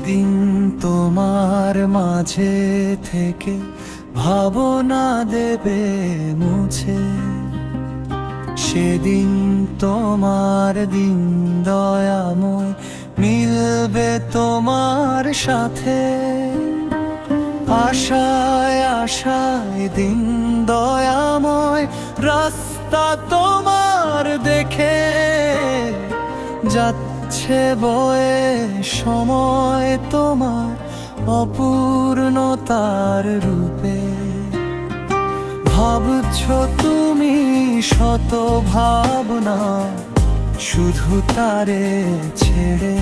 সেদিন তোমার মাঝে থেকে ভাবনা দেবে মুছে, সেদিন তোমার দিন দয়াময় মিলবে তোমার সাথে। আশায় আশায় দিন দয়াময় রাস্তা তোমার দেখে যাচ্ছে বয়ে সময় তোমার অপূর্ণতার রূপে। ভাবছো তুমি শত ভাবনা শুধু তারে ছেড়ে,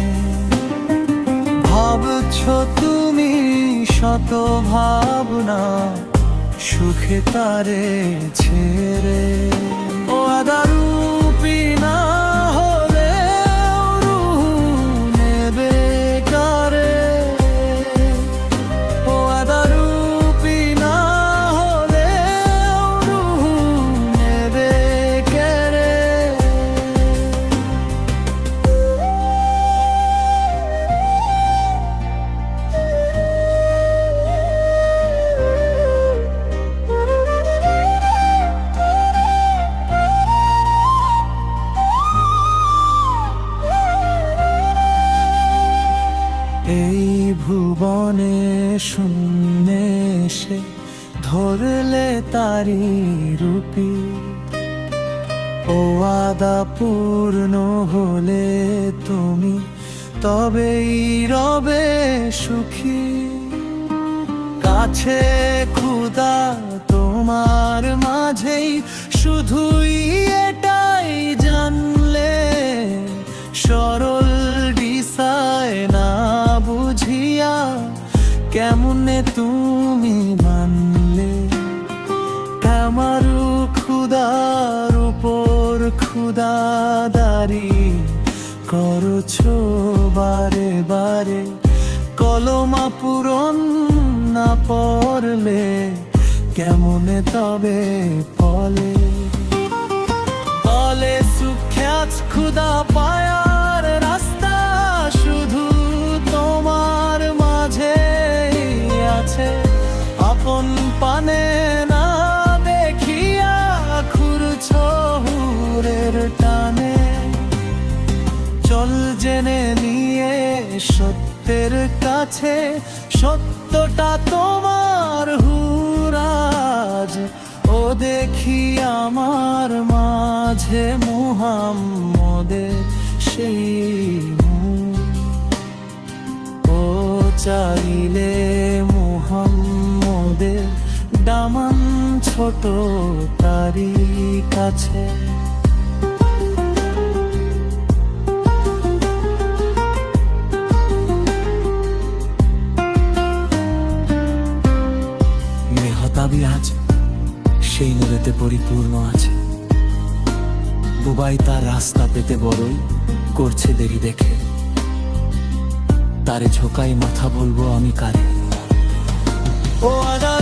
ভাবছো তুমি শত ভাবনা সুখে তারে ছেড়ে। ও আদারূপী না হলে রূহ নেবে কারে, ও আদারূপী না হলে রূহ নেবে কারে। এই ভুবনে শূন্যে সে ধরলে তারি রূপী, ও আদা পূর্ণ হলে তুমি তবেই রবে সুখী। কাছে খুদা তোমার মাঝেই শুধুই এটাই জানলে, সরল দিশায় না বুঝিয়া কেমনে তুমি মানলে। আমারু খুদার উপর খুদাদারি করছো বারে বারে, কলমা পূরণ না পড়লে কেমনে তবে ফলে। বলে সুখে আজ খুদা পায়ার রাস্তা শুধু তোমার মাঝে আছে। আপন পানে না দেখিয়া ঘুরছো হুরের টানে, চল জেনে নিয়ে সত্যের কাছে, সত্যটা তোমার হুরাজ। ও দেখি আমার মাঝে মুহাম্মদের সেই মুখ, ও চাইলে মুহাম্মদের দামান ছোট তারি কাছে। মেহতাবি আজ সেই নদীতে পরিপূর্ণ আছে, বুবাই তার রাস্তা পেতে বড়ই করছে দেরি দেখে। তারে ঝোঁকাই মাথা বলবো আমি কারে, ও আদা